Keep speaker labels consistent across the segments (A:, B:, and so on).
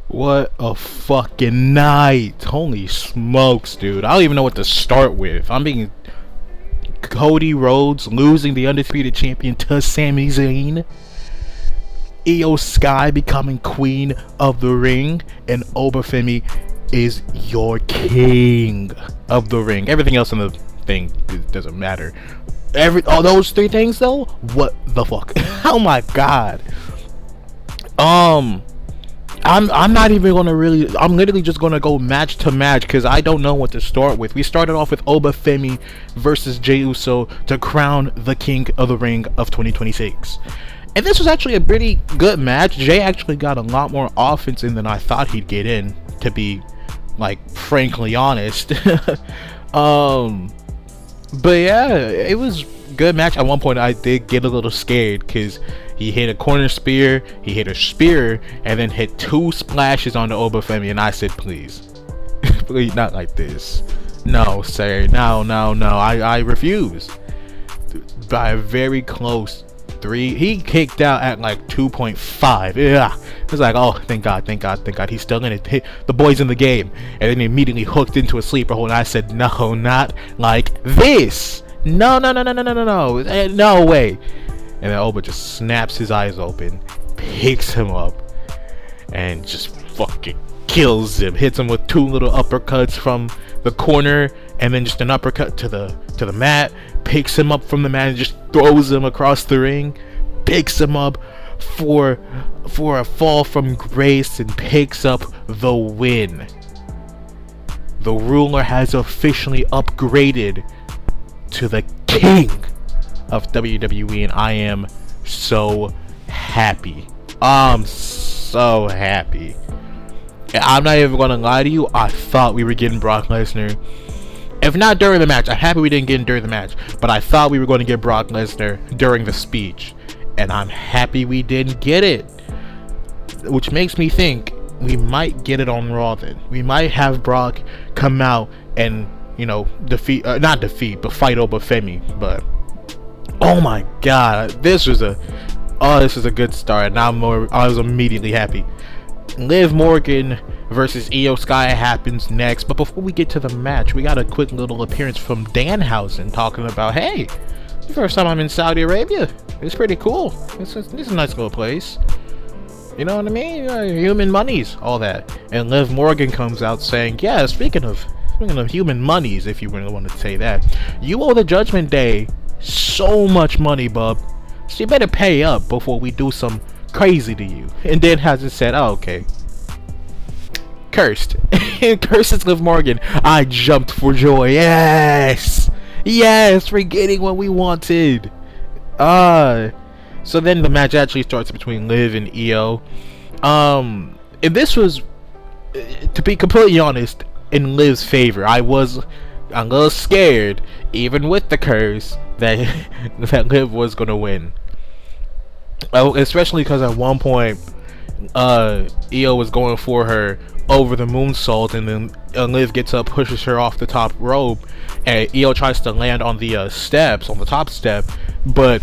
A: What a fucking night. Holy smokes, dude. I don't even know what to start with. I'm being Cody Rhodes losing the undisputed champion to Sami Zayn. Io Sky becoming queen of the ring, and Obafemi is your king of the ring. Everything else in the thing doesn't matter. All those three things though, what the fuck? Oh my god. I'm not even gonna really. I'm literally just gonna go match to match because I don't know what to start with. We started off with Obafemi versus Jey Uso to crown the king of the ring of 2026. And this was actually a pretty good match. Jay actually got a lot more offense in than I thought he'd get in, to be like frankly honest. But yeah, it was good match. At one point I did get a little scared because he hit a corner spear, he hit a spear, and then hit two splashes on the Obafemi, and I said, please, please, not like this. No, sir, no, I refuse. By a very close 3, he kicked out at like 2.5. Yeah, it's like, oh, thank God, he's still in it. The boy's in the game, and then he immediately hooked into a sleeper hold, and I said, no, not like this. No way. And then Oba just snaps his eyes open, picks him up, and just fucking kills him. Hits him with 2 little uppercuts from the corner, and then just an uppercut to the mat. Picks him up from the mat and just throws him across the ring. Picks him up for a fall from grace and picks up the win. The ruler has officially upgraded to the king of WWE, and I am so happy. I'm so happy. And I'm not even gonna lie to you, I thought we were getting Brock Lesnar. If not during the match, I'm happy we didn't get him during the match, but I thought we were going to get Brock Lesnar during the speech, and I'm happy we didn't get it. Which makes me think we might get it on Raw then. We might have Brock come out and, you know, not defeat, but fight Obafemi. But oh my god, this is a good start. Now I was immediately happy. Liv Morgan versus Io Sky happens next, but before we get to the match, we got a quick little appearance from Danhausen talking about, hey, the first time I'm in Saudi Arabia. It's pretty cool. It's a nice little place. You know what I mean? Human monies, all that. And Liv Morgan comes out saying, yeah, speaking of human monies, if you really want to say that, you owe the Judgment Day so much money, bub. So you better pay up before we do some crazy to you. And then Danhausen said, oh, okay. Cursed. Curses Liv Morgan. I jumped for joy. Yes! Yes! We're getting what we wanted. So then the match actually starts between Liv and Io. And this was, to be completely honest, in Liv's favor. I'm a little scared, even with the curse, that Liv was gonna win. Especially because at one point, Io was going for her over the moonsault, and then Liv gets up, pushes her off the top rope, and Io tries to land on the steps, on the top step, but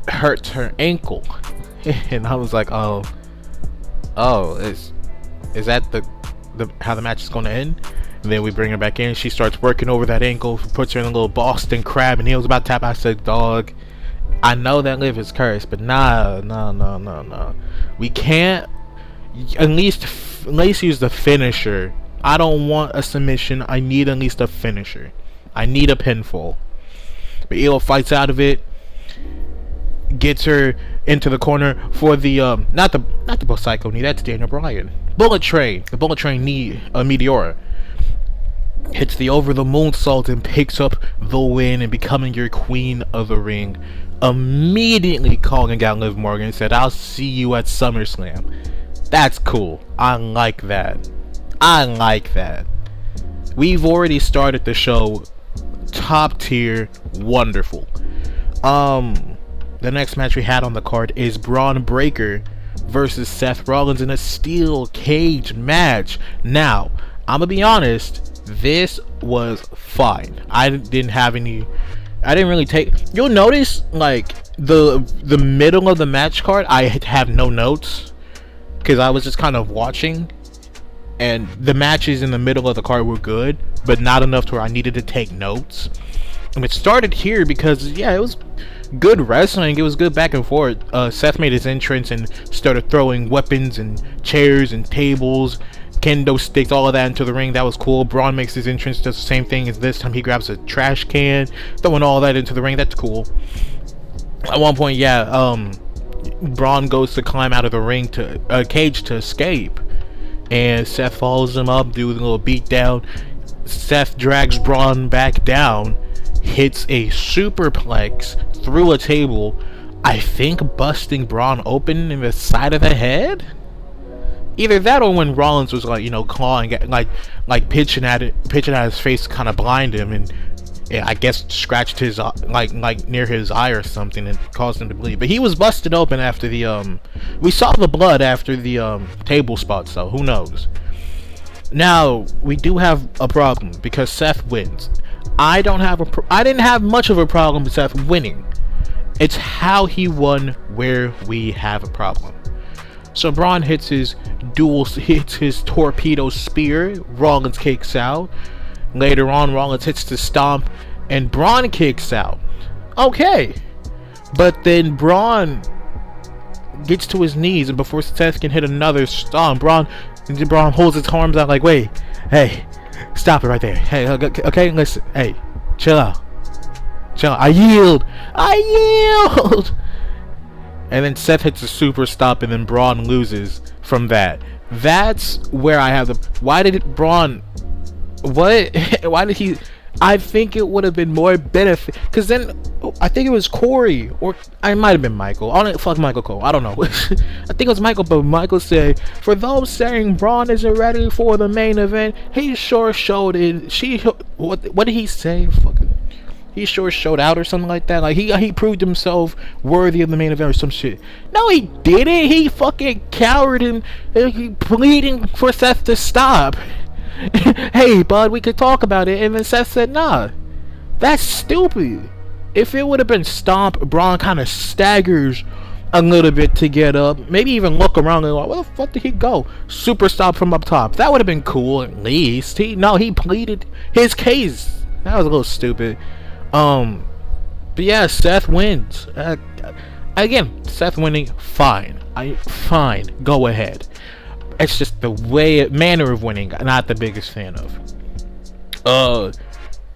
A: hurts her ankle. And I was like, oh, is that the how the match is going to end? And then we bring her back in. She starts working over that ankle, puts her in a little Boston crab, and Io's about to tap. I said, dog, I know that Liv is cursed, but no. We can't. At least use the finisher. I don't want a submission. I need at least a finisher. I need a pinfall. But Io fights out of it, gets her into the corner for the not the Psycho knee. That's Daniel Bryan. Bullet Train. The Bullet Train knee, Meteora. Hits the over the moonsault and picks up the win and becoming your queen of the ring. Immediately calling out Liv Morgan and said, I'll see you at SummerSlam. That's cool. I like that. We've already started the show top tier, wonderful. The next match we had on the card is Braun Breaker versus Seth Rollins in a steel cage match. Now, I'm gonna be honest, this was fine. I didn't really take. You'll notice, like, the middle of the match card, I have no notes. because I was just kind of watching, and the matches in the middle of the card were good, but not enough to where I needed to take notes. And it started here because, yeah, it was good wrestling. It was good back and forth. Seth made his entrance and started throwing weapons and chairs and tables, kendo sticks, all of that into the ring. That was cool. Braun makes his entrance, does the same thing as this time. He grabs a trash can, throwing all that into the ring. That's cool. At one point, yeah, Braun goes to climb out of the ring to a cage to escape, and Seth follows him up, do a little beat down. Seth drags Braun back down, hits a superplex through a table, I think busting Braun open in the side of the head. Either that, or when Rollins was like, you know, clawing at, like pitching at his face to kind of blind him, and yeah, I guess scratched his like near his eye or something and caused him to bleed. But he was busted open after the we saw the blood after the table spot, so who knows. Now we do have a problem because Seth wins. I didn't have much of a problem with Seth winning. It's how he won where we have a problem. So Braun hits his torpedo spear. Rollins kicks out. Later on, Rollins hits the stomp, and Braun kicks out. Okay, but then Braun gets to his knees, and before Seth can hit another stomp, Braun holds his arms out like, wait, hey, stop it right there. Hey, okay, listen, hey, chill out. I yield. And then Seth hits a super stop, and then Braun loses from that. That's where I have the. Why did Braun? What? Why did he? I think it would have been more benefit, because then I think it was Corey, or I might have been Michael. I don't fuck Michael Cole. I don't know. I think it was Michael, but Michael said, for those saying Braun isn't ready for the main event, he sure showed it. What did he say? Fucking. He sure showed out or something like that. Like he proved himself worthy of the main event or some shit. No, he didn't. He fucking cowered and pleading for Seth to stop. Hey, bud, we could talk about it. And then Seth said, nah, that's stupid. If it would have been stomp, Braun kind of staggers a little bit to get up. Maybe even look around and like, where the fuck did he go? Super stop from up top. That would have been cool at least. He pleaded his case. That was a little stupid. But yeah, Seth wins. Again, Seth winning, fine. Fine. Go ahead. It's just the manner of winning, not the biggest fan of.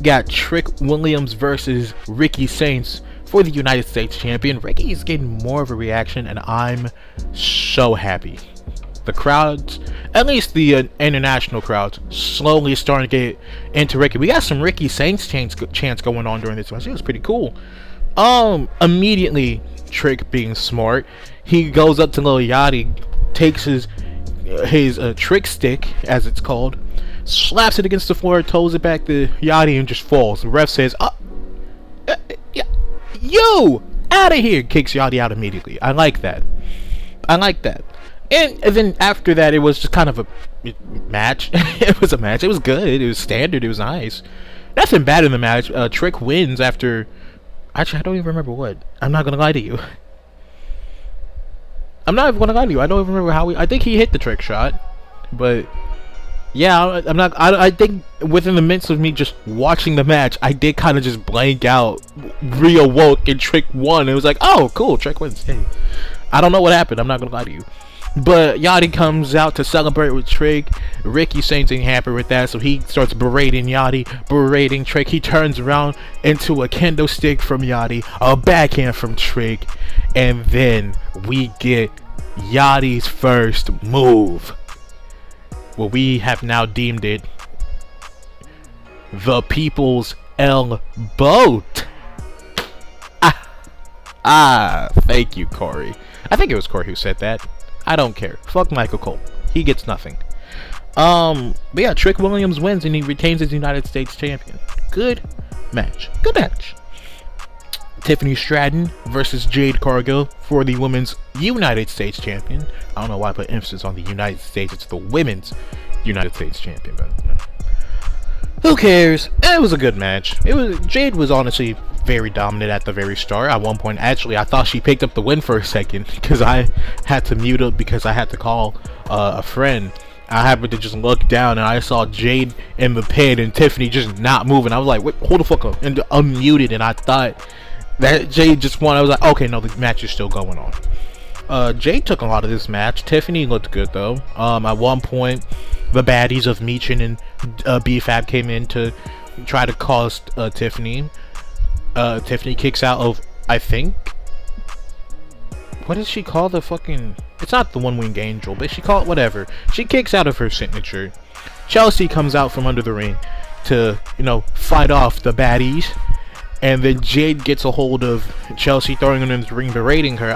A: Got Trick Williams versus Ricky Saints for the United States champion. Ricky is getting more of a reaction, and I'm so happy. The crowds, at least the international crowds, slowly starting to get into Ricky. We got some Ricky Saints chants going on during this match. It was pretty cool. Immediately, Trick being smart, he goes up to Lil Yachty, takes his trick stick, as it's called, slaps it against the floor, toes it back to Yachty, and just falls. The ref says, you out of here, kicks Yachty out immediately. I like that. And then after that, it was just kind of a match. It was a match. It was good. It was standard. It was nice. Nothing bad in the match. Trick wins after. Actually, I don't even remember what. I'm not gonna lie to you. I don't even remember how I think he hit the trick shot, but yeah, I'm not. I think within the midst of me just watching the match, I did kind of just blank out, reawoke, and Trick won. It was like, oh, cool, Trick wins. Hey, I don't know what happened. I'm not gonna lie to you. But Yachty comes out to celebrate with Trick. Ricky Saints ain't happy with that, so he starts berating Yachty, berating Trick. He turns around into a kendo stick from Yachty, a backhand from Trick, and then we get Yachty's first move. Well, we have now deemed it the People's Elbow. Thank you, Corey. I think it was Corey who said that. I don't care. Fuck Michael Cole. He gets nothing. But yeah, Trick Williams wins and he retains as United States champion. Good match. Tiffany Stratton versus Jade Cargill for the women's United States champion. I don't know why I put emphasis on the United States. It's the women's United States champion, but who cares? It was a good match. Jade was honestly very dominant at the very start. At one point, actually, I thought she picked up the win for a second because I had to mute up because I had to call a friend. I happened to just look down and I saw Jade in the pin and Tiffany just not moving. I was like, wait, hold the fuck up, and unmuted, and I thought that Jade just won. I was like, okay, no, the match is still going on. Jade took a lot of this match. Tiffany looked good though. At one point, the baddies of Michin and BFAB came in to try to cost Tiffany. Tiffany kicks out of, I think, what does she call the fucking, it's not the one winged angel, but she called it whatever. She kicks out of her signature. Chelsea comes out from under the ring to, you know, fight off the baddies, and then Jade gets a hold of Chelsea, throwing her in the ring, berating her.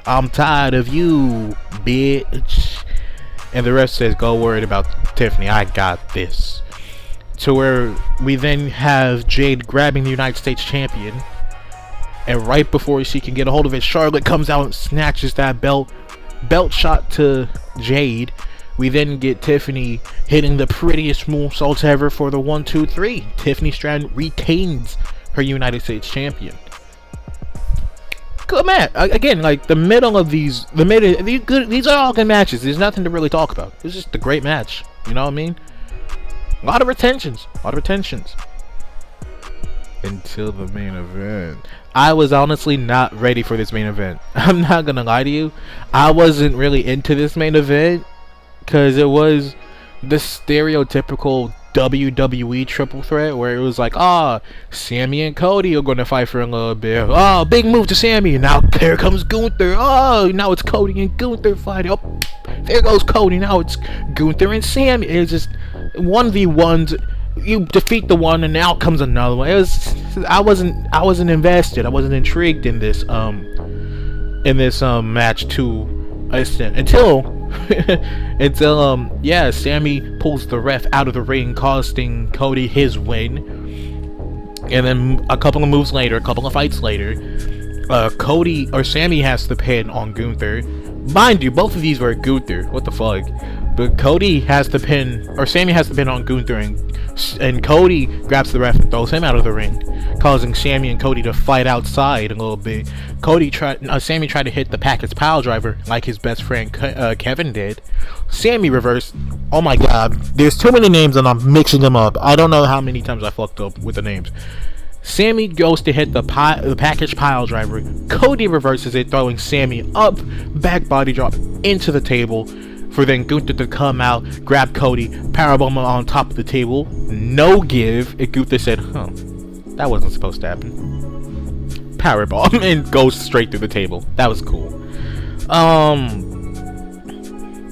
A: I'm tired of you, bitch. And the ref says, go worried about Tiffany, I got this. To where we then have Jade grabbing the United States champion, and right before she can get a hold of it, Charlotte comes out and snatches that belt shot to Jade. We then get Tiffany hitting the prettiest moonsaults ever for the 1, 2, 3. Tiffany Stratton retains her United States champion. Good match. Again, like the middle of these are all good matches. There's nothing to really talk about. It's just a great match. You know what I mean? A lot of retentions. Until the main event. I was honestly not ready for this main event. I'm not gonna lie to you. I wasn't really into this main event because it was the stereotypical WWE triple threat where it was like, Sammy and Cody are gonna fight for a little bit. Oh, big move to Sammy. Now here comes Gunther. Oh, now it's Cody and Gunther fighting. Oh, there goes Cody. Now it's Gunther and Sammy. It's just 1v1s. You defeat the one and out comes another one. It was, I wasn't invested. I wasn't intrigued in this match to extent until Sammy pulls the ref out of the ring, costing Cody his win. And then a couple of fights later, Sammy has the pin on Gunther. Mind you, both of these were Gunther. What the fuck? But Sammy has the pin on Gunther, and Cody grabs the ref and throws him out of the ring, causing Sammy and Cody to fight outside a little bit. Sammy tried to hit the package pile driver like his best friend Kevin did. Sammy reversed. Oh my god, there's too many names and I'm mixing them up. I don't know how many times I fucked up with the names. Sammy goes to hit the package pile driver. Cody reverses it, throwing Sammy up, back body drop into the table, for then Gunther to come out, grab Cody, powerbomb on top of the table, no give, and Gunther said, that wasn't supposed to happen. Powerbomb, and goes straight through the table. That was cool.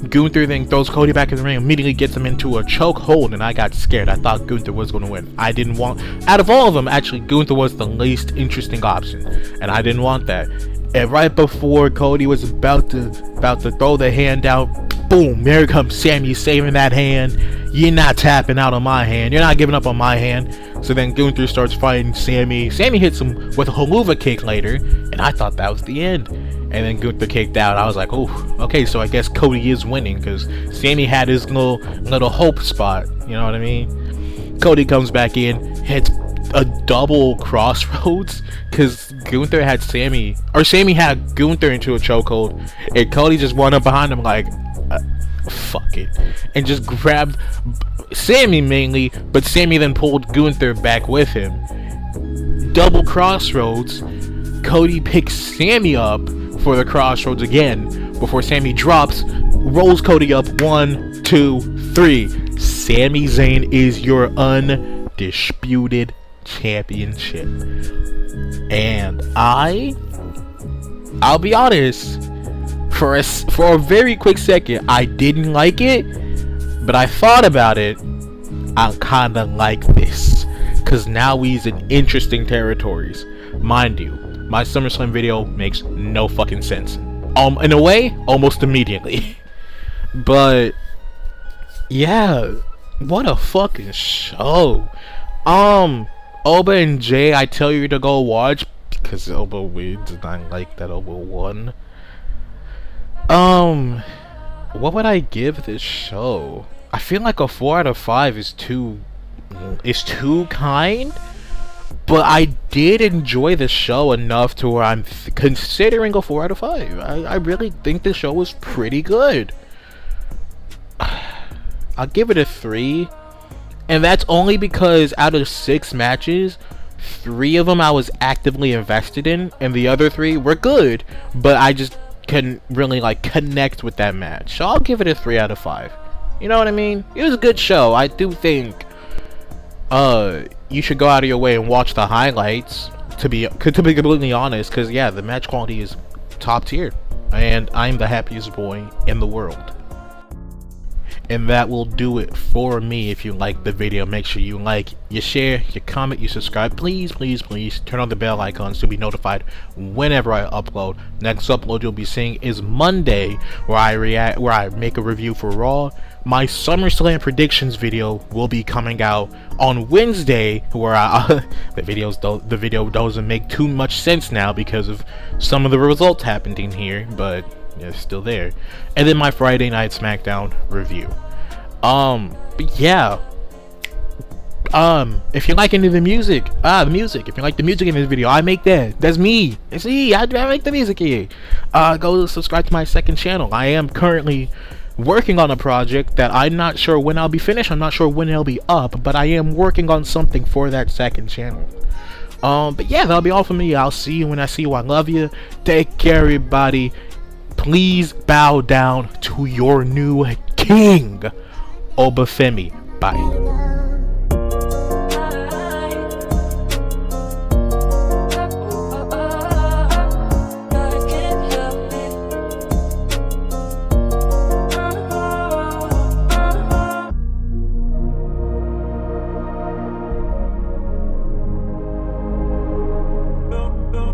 A: Gunther then throws Cody back in the ring, immediately gets him into a choke hold, and I got scared. I thought Gunther was going to win. Out of all of them, actually, Gunther was the least interesting option, and I didn't want that. And right before Cody was about to throw the hand out, boom, here comes Sammy saving that hand. You're not tapping out on my hand. You're not giving up on my hand. So then Gunther starts fighting Sammy. Sammy hits him with a Helluva kick later, and I thought that was the end. And then Gunther kicked out. I was like, oh, okay, so I guess Cody is winning because Sammy had his little hope spot. You know what I mean? Cody comes back in, hits a double crossroads because Gunther had Sammy had Gunther into a chokehold, and Cody just went up behind him like, fuck it, and just grabbed Sammy mainly, but Sammy then pulled Gunther back with him. Double crossroads. Cody picks Sammy up for the crossroads again before Sammy drops, rolls Cody up. 1, 2, 3. Sami Zayn is your undisputed championship. And I'll be honest, for a very quick second I didn't like it, but I thought about it. I kinda like this because now he's in interesting territories. Mind you, my SummerSlam video makes no fucking sense. In a way, almost immediately. But yeah, what a fucking show. Oba and Jay, I tell you to go watch because Oba wins and I like that Oba won. What would I give this show? I feel like a 4 out of 5 is too kind. But I did enjoy the show enough to where I'm considering a 4 out of 5. I really think the show was pretty good. I'll give it a 3. And that's only because out of 6 matches, 3 of them I was actively invested in, and the other 3 were good, but I just couldn't really like connect with that match. So I'll give it a 3 out of 5. You know what I mean? It was a good show. I do think you should go out of your way and watch the highlights, to be completely honest, because yeah, the match quality is top tier, and I'm the happiest boy in the world. And that will do it for me. If you like the video, make sure you like, you share, you comment, you subscribe. Please turn on the bell icons to be notified whenever I upload. Next upload you'll be seeing is Monday, where I make a review for Raw. My SummerSlam predictions video will be coming out on Wednesday, where the video doesn't make too much sense now because of some of the results happening here, but it's still there. And then my Friday night SmackDown review. But yeah, if you like any of the music, if you like the music in this video, I make that. That's me. It's me. I make the music here. Go subscribe to my second channel. I am currently working on a project that I'm not sure when I'll be finished. I'm not sure when it'll be up, but I am working on something for that second channel. But yeah, that'll be all for me. I'll see you when I see you. I love you. Take care, everybody. Please bow down to your new king, Obafemi. Bye.